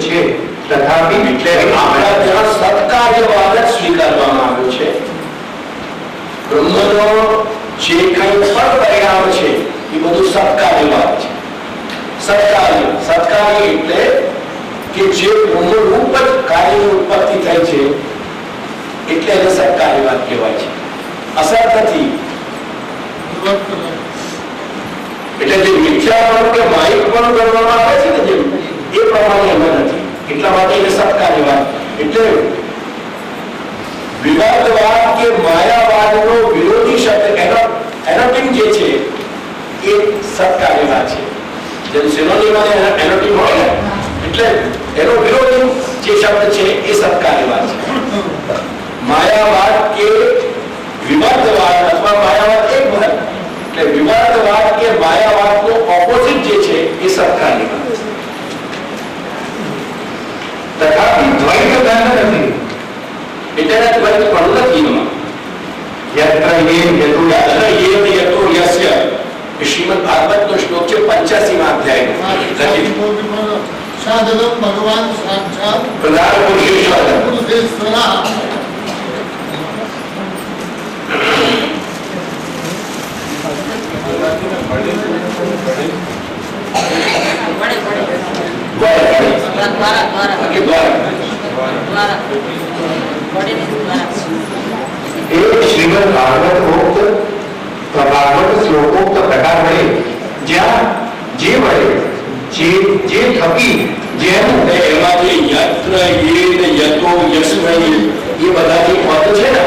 છે, તથાપિ એટલે આપણા ત્યાં સત્કાર્યવાદ જ સ્વીકારવામાં આવ્યો છે. બ્રહ્મનો જે કંઈ પણ પરિણામ છે એ બધું સત્કાર્યવાદ છે. સત્કાર્ય એટલે કે જે બ્રહ્મરૂપ જ કાર્યની ઉત્પત્તિ થઈ છે એટલે એને સત્કાર્યવાદ કહેવાય છે. અસત્યથી એટલે જે મિથ્યાપણું કે માયિકપણું ગણવામાં આવે છે ને જેમ એ પ્રમાણે એમાં નથી. એટલા માટે એને સત્કાર્યવાદ. એટલે વિવાદવાદ કે માયાવાદનો વિરોધી શબ્દ એનોટિમ જે છે એ સત્કાર્યવાદ છે. જેમ સિનોનિમ અને એનોટિમ હોય ને એટલે એનો વિરોધી જે શબ્દ છે એ સત્કાર્યવાદ છે. માયાવાદ કે વિવાદવાદ અથવા માયાવાદ એક ભાગ એટલે વિવાદવાદ કે માયાવાદનો ઓપોઝિટ જે છે એ સત્કાર્યવાદ છે. તથાપિ દ્વૈત બંધ નથી. એટલે દ્વૈત પણ નથી એમાં. યત્ર યતો યસ્ય શ્રીમદ ભાગવતનો શ્લોક છે 85મા અધ્યાયનો. સાધનમ ભગવાન સાક્ષાત પ્રધાન પુરુષેશ્વરા. શ્રીમદ ભાગવત શ્લોકોક્ત પ્રકાર વડે જ્યાં જે વડે જે થકી જેનું એમાં જે યત્ર યેન યતો યસ્મય એ બધા જે પદ છે ને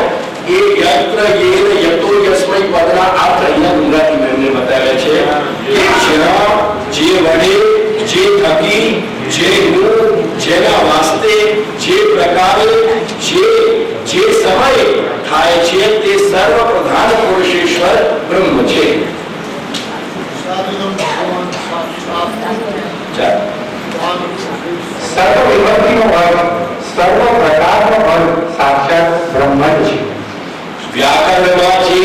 એ યત્ર યેન યતો યસ્મય પદના અર્થ અહીંયા ગુજરાતી મેમને બતાવ્યા છે કે જ્યાં જે વડે જે થકી જેનું જેના વાસ્તે જે પ્રકારે જે સમય થાય છે તે સર્વ પ્રધાન પુરુષેશ્વર બ્રહ્મ છે. સર્વ વિભક્તિનો અર્થ સર્વ પ્રકારનો અર્થ સાક્ષાત બ્રહ્મ જ છે. વ્યાકરણમાં જે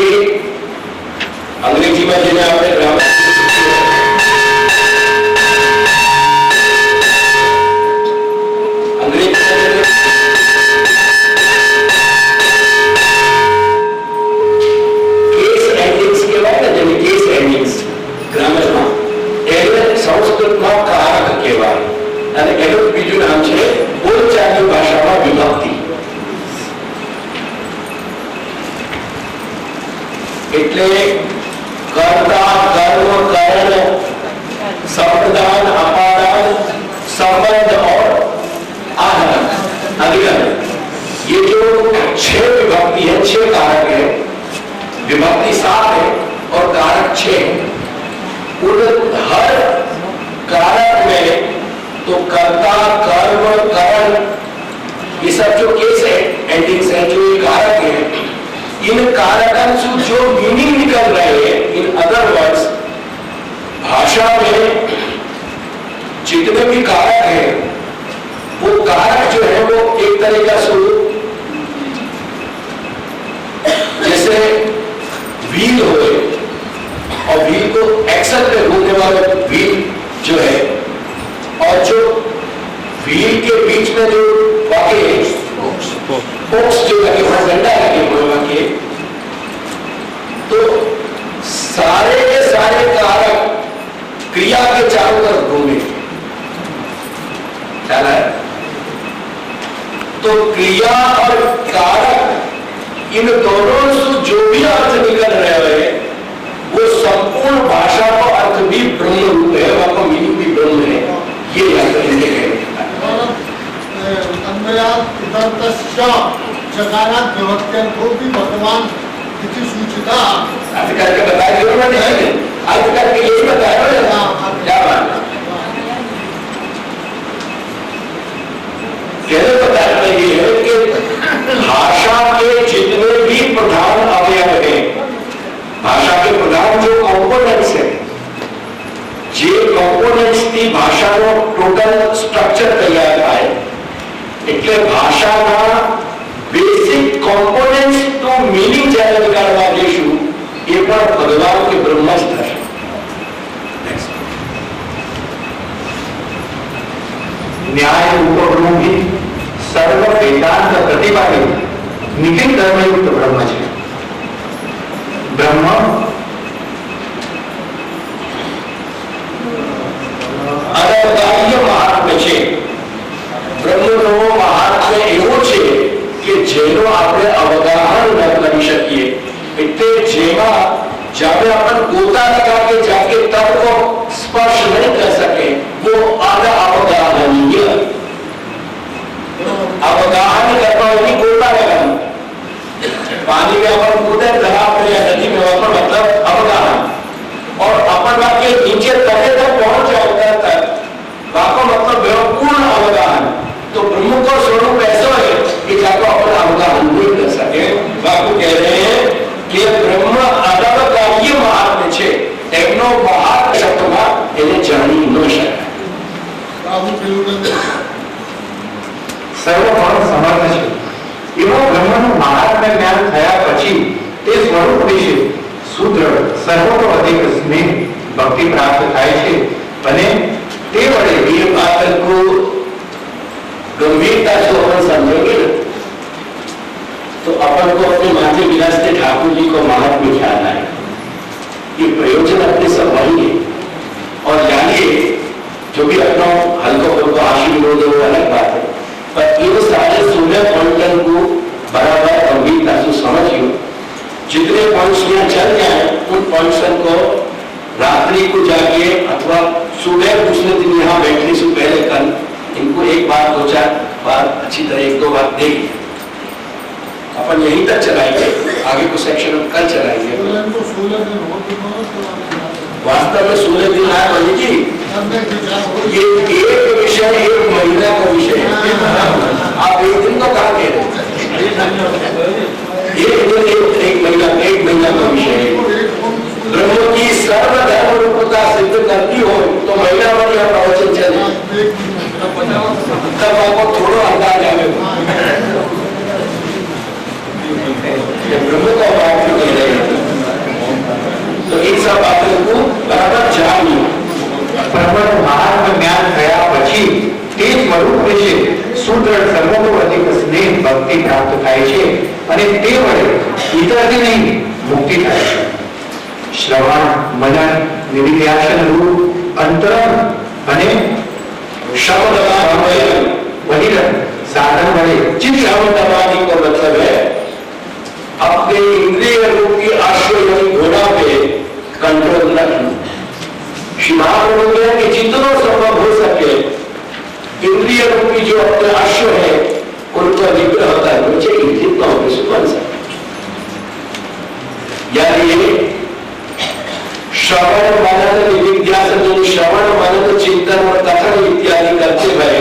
અંગ્રેજીમાં જેને આપણે ગ્રામર સંસ્કૃતમાં કારક કહેવાય અને એનું બીજું નામ છે બોલચાલની ભાષામાં વિભક્તિ. એટલે કર્તા કર્મ करण संप्रदान अपादान संबंध और आधार अधिकरण ये जो 6 विभक्ति है 6 कारक है. विभक्ति 7 है और कारक 6. उन हर कारक में तो कर्ता कर्म करण ये सब जो केस है एंडिंग्स है जो ये कारक है इन कारकों से जो मीनिंग निकल रहे हैं इन अदर वर्ड्स भाषा में जितने भी कारक हैं वो कारक जो है वो एक तरीका से जैसे व्हील हो और व्हील को एक्सल पे घूमने वाला व्हील जो है और जो व्हील के बीच में जो वाके फोक्स जो लगे हुए डंडा लगे हुए वाके तो सारे के सारे कारक क्रिया के चारों तरफ घूमे. ख्याल है? तो क्रिया और कारक इन दोनों से जो भी अर्थ निकल रहे हैं वो संपूर्ण भाषा का अर्थ भी ब्रह्म रूप है वहां का मीनिंग भी ब्रह्म है. ये याद रखने के भगवान किसी सूचिता अर्थ करके बताया जरूर नहीं अर्थ करके यही बताया क्या बात कहने बताया ये है कि भाषा के जितने भी प्रधान अवयव हैं भाषा के प्रधान जो कॉम्पोनेंट्स है જે કોમ્પોનેન્ટ્સ થી ભાષાનો ટોટલ સ્ટ્રક્ચર તૈયાર થાય એટલે ભાષાના બેસિક કોમ્પોનેન્ટ્સ તો મીનિંગ જ્યારે નિકાળવા જઈશું એ પણ ભગવાન કે બ્રહ્મ જ થશે. न्याय उपब्रह्मी सर्व वेदांत प्रतिपादित निखिल धर्मयुक्त ब्रह्म છે. બ્રહ્મ અનવગાહ્ય મહાત્મ્ય છે. બ્રહ્મનો મહાત્મ્ય એવો છે કે જેનો આપણે અવગાહન ન કરી શકીએ. એટલે જેમાં जब अपन गोता लगा के जाके तब को स्पर्श नहीं कर सके वो आधा अवगाहनीय. अवगाहन करना नहीं गोता लगाना. पानी में अपन कूदे तालाब में या नदी में अपन मतलब अवगाहन. और अपन वाक्य नीचे तले तक पहुंच जाता तक वाको मतलब पूर्ण अवगाहन. तो ब्रह्म को स्वरूप ऐसा है कि जाको अपन अवगाहन नहीं कर सके. वाको कह रहे हैं कि ब्रह्म અનવગાહ્ય મહાત્મ્ય છે. એમનો મહાત્ શબ્દમાં એને જાણી ન શકાય. આવું પેલું નથી. સર્વપણ સમર્થ છે એવો બ્રહ્મનું મહાત્મ્ય જ્ઞાન થયા પછી તે સ્વરૂપ વિશે સુદૃઢ સર્વોપધિક સ્નેહ ભક્તિ પ્રાપ્ત થાય છે અને તે વડે ये बात को गंभीरता से अपन समझेंगे ना तो अपन को अपने माथे विराजते ठाकुर जी को महात्म्य ख्याल आए. ये प्रयोजन अपने सब वही है. और जानिए जो भी अपना हल्को फुल्को आशीर्वाद वो अलग बात है, पर इन सारे 16 पॉइंटन को बराबर गंभीरता से समझिए. जितने पॉइंट्स यहाँ चल जाए उन पॉइंट्स को रात्रि को जाके अथवा सुबह दूसरे दिन यहाँ बैठने से पहले कल इनको एक बार 2-4 बार अच्छी तरह 1-2 बार देखिए. अपन यहीं तक चलाएंगे, आगे को सेक्शन हम कल चलाएंगे. इनको 16 दिन हो तो वास्तव में 16 दिन आए पंडित जी. ये एक विषय 1 महीना का विषय है. आप 1 दिन को कहा कह रहे हैं? 1 दिन 1 महीना का विषय है. ब्रह्म की सर्वधर्म रूपता सिद्ध करती हो तो महीना भर यह प्रवचन चले तब आपको थोड़ा अंदाज आएगा. ब्रह्म का बात नहीं रहे तो इन सब बातों को बराबर जानिए. બ્રહ્મનું મહાત્મ્ય જ્ઞાન થયા પછી તે સ્વરૂપ વિશે સુદૃઢ સર્વોપધિક સ્નેહ ભક્તિ પ્રાપ્ત થાય છે અને તે વડે ઇતરથી નહીં મુક્તિ થાય છે. શ્રવણ મનન નિધિધ્યાસન રૂપ અંતરંગ અને शब्द વગેરે સાધન વડે जिन शब्दवादी को मतलब है अपने इंद्रिय रूप की अश्व यानी घोड़ा पे कंट्रोल रखना. श्री महाप्रभु ने कि जितना संभव हो सके इंद्रिय रूप की जो अपने अश्व है उनका निग्रह करना चाहिए जितना हो बन सके. यानी श्रवण मनन निधिध्यासन श्रवण मनन चिंतन और कथन इत्यादि करते हुए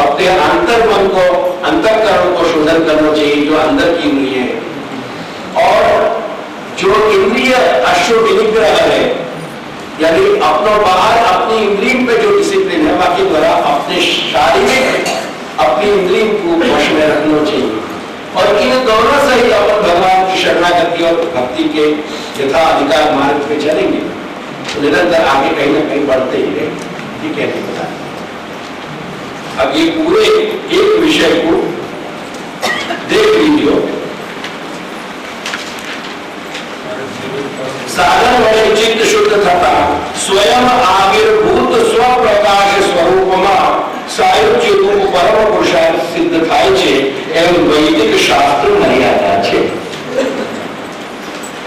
अपने अंतर मन को अंतःकरण को शोधन करना चाहिए जो अंदर की इंद्रिय है. और जो इंद्रिय अश्व विनिग्रह है यानी अपना बाहर अपनी इंद्रिय पे जो डिसिप्लिन है बाकी द्वारा अपने शारीरिक अपनी इंद्रिय को वश में रखना चाहिए. और इन दोनों से ही अपन भगवान की शरणागति और भक्ति के यथा अधिकार मार्ग पे चलेंगे तो निरंतर आगे कहीं ना कहीं बढ़ते ही रहेंगे. ठीक है नहीं पता. अब ये पूरे एक विषय को देख लीजिए. साधन वडे चित्त शुद्ध थता स्वयं आविर्भूत स्वप्रकाश स्वरूपમાં સાયુજ્ય રૂપ પરમ પુરુષાર્થ સિદ્ધ થાય છે એમ વૈદિક શાસ્ત્ર મર્યાદા છે.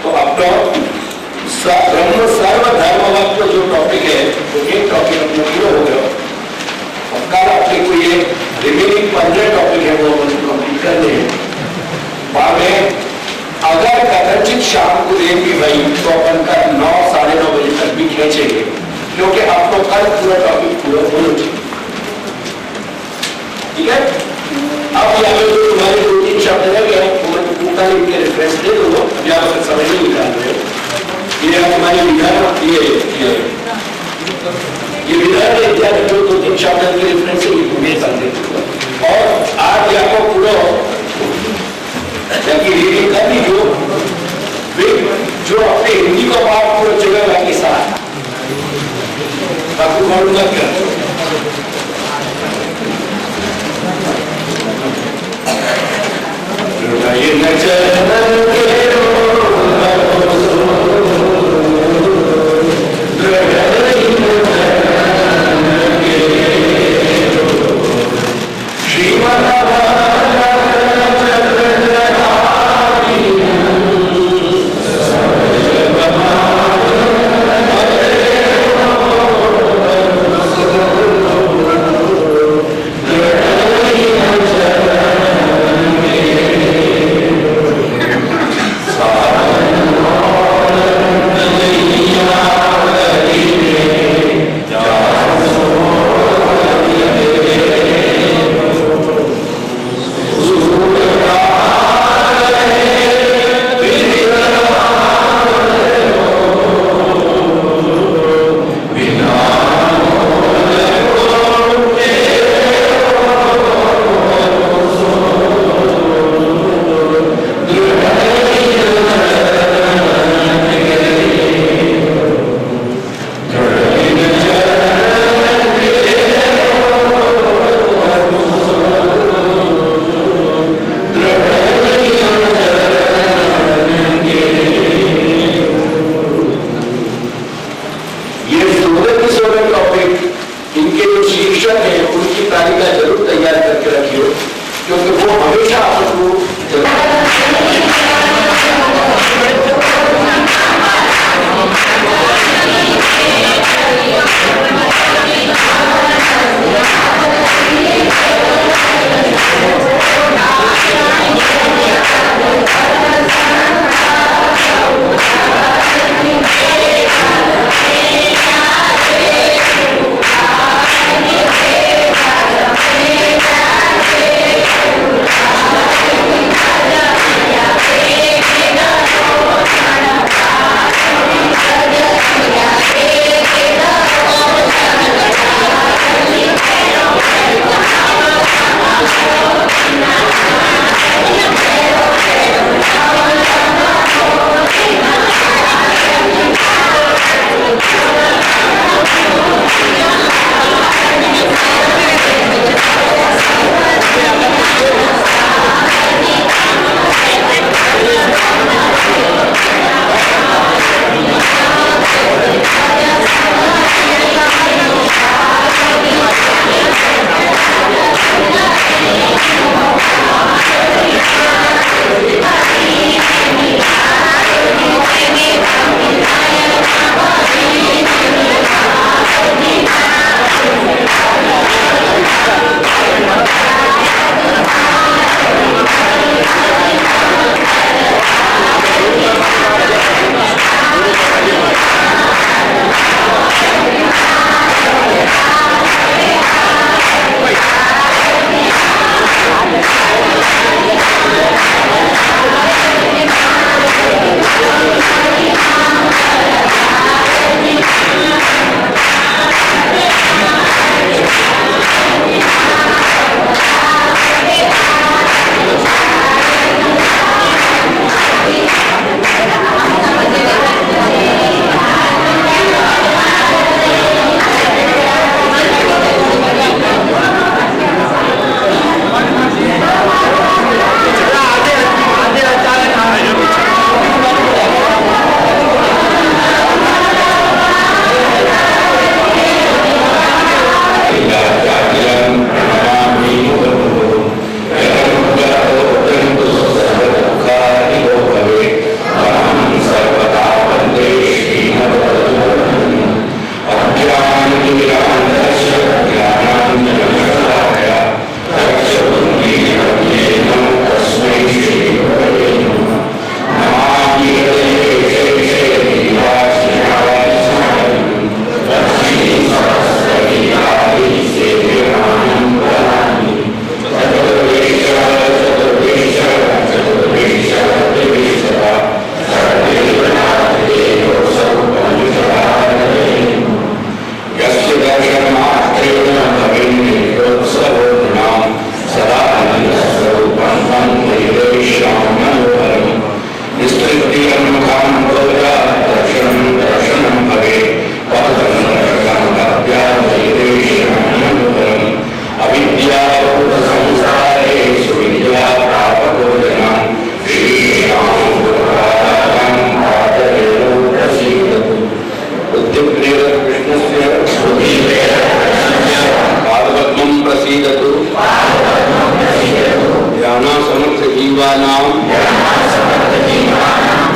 तो अपना ब्रह्म सर्व धर्मवत्व जो टॉपिक है वो एक टॉपिक अपना पूरा हो गया. अब कल अपने को ये रिमेनिंग 15 टॉपिक है वो अपन कंप्लीट कर लें. बाद में अगर कदाचित शाम को देंगे भाई तो अपन का 9-9:30 बजे तक भी खींचेंगे क्योंकि आपको कल पूरा टॉपिक पूरा होना चाहिए. ठीक है. अब यहाँ पे तुम्हारे 2-3 शब्द रह गए पूरा लिख के रेफरेंस दे दो. अभी आप अगर समझ नहीं निकाल रहे ये हमारे विधान ये विधान इत्यादि जो 2-3 शब्द के रेफरेंस से लिख सकते. और आज आपको पूरा जबकि रीडिंग कर ली जो अपने हिंदी का पाठ पूरा चलेगा के साथ आपको मालूम क्या क्योंकि वो हमेशा आपको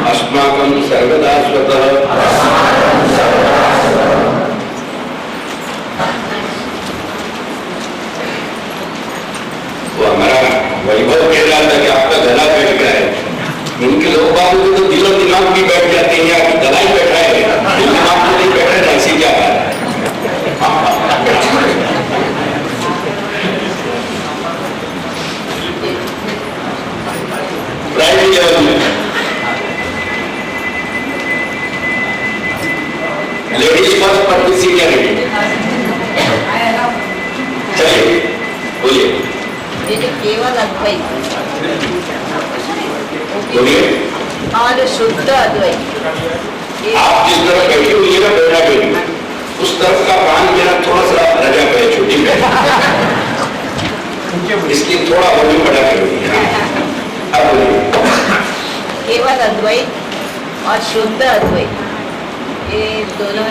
अस्माकं सर्वदा स्वतः वो हमारा वैभव कह रहा था कि आपका गला बैठ गया है। उनके लोग बात तो दिलो दिमाग भी बैठ जाते हैं, या गला ही बैठा है, दिमाग तो नहीं बैठा है, ऐसी क्या बात है। प्राइवेट लेवल में लेडीज फर्स्ट पर किसी कैंडिडेट चलिए बोलिए केवल अद्वैत बोलिए। और शुद्ध अद्वैत। आप जिस तरफ बैठी हुई है ना बैठा बैठी उस तरफ का पान मेरा थोड़ा सा रजा पे छोटी पे इसलिए थोड़ा वॉल्यूम बढ़ा के हुई है। अब बोलिए केवल अद्वैत और शुद्ध अद्वैत ये दोनों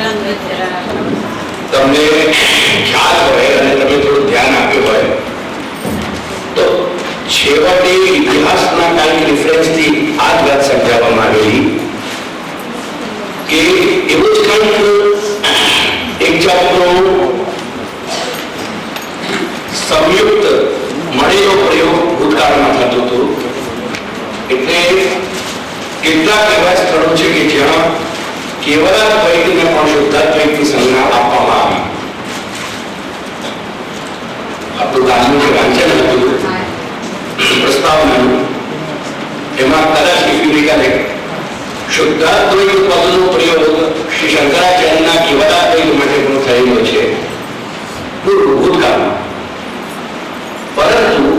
તમને ખ્યાલ હોય અને તમે થોડું ધ્યાન આપ્યું હોય તો મળેલો પ્રયોગ ભૂતકાળમાં થતો હતો. એટલે કેટલાક એવા સ્થળો છે કે જ્યાં કેવલાદ્વૈતને પણ શુદ્ધાદ્વૈતની સંજ્ઞા આપવામાં આવી. આપણું ગામનું જે વાંચન હતું પ્રસ્તાવનાનું, એમાં કદાચ વિવેકાને શુદ્ધાદ્વૈત પદનો પ્રયોગ શ્રી શંકરાચાર્યના કેવલાદ્વૈત માટે પણ થયેલો છે ભૂતકાળમાં. પરંતુ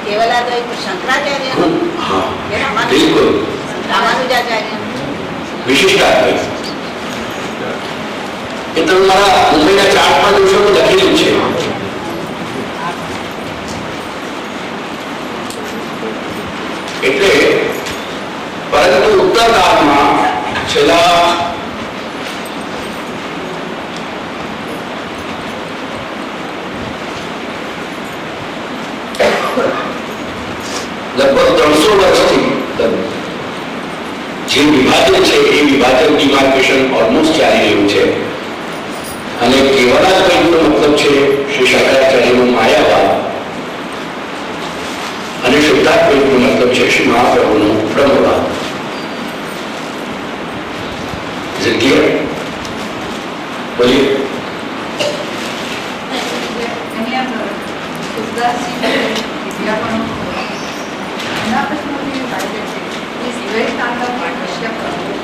કેવલાદ્વૈત શંકરાચાર્ય હા એના બિલકુલ રામાનુજાચાર્ય વિશિષ્ટાદ્વૈત એ તમે મારા મુંબઈના ચાર્ટમાં જોશો તો લખેલું છે. એટલે પરંતુ ઉત્તર કાળમાં છેલ્લા લગભગ 300 વર્ષથી જે વિભાજન છે એ વિભાજન ડિમાર્કેશન ઓલમોસ્ટ ચાલી રહ્યું છે. અને કેવલાદ્વૈતનો મતલબ છે શ્રી શંકરાચાર્યનું માયાવાદ અને શુદ્ધાદ્વૈતનો મતલબ છે શ્રી મહાપ્રભુનો બ્રહ્મવાદ. બોલીએ.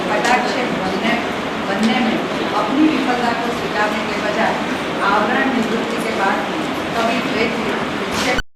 कटाक्ष बनने में अपनी विफलता को स्वीकारने के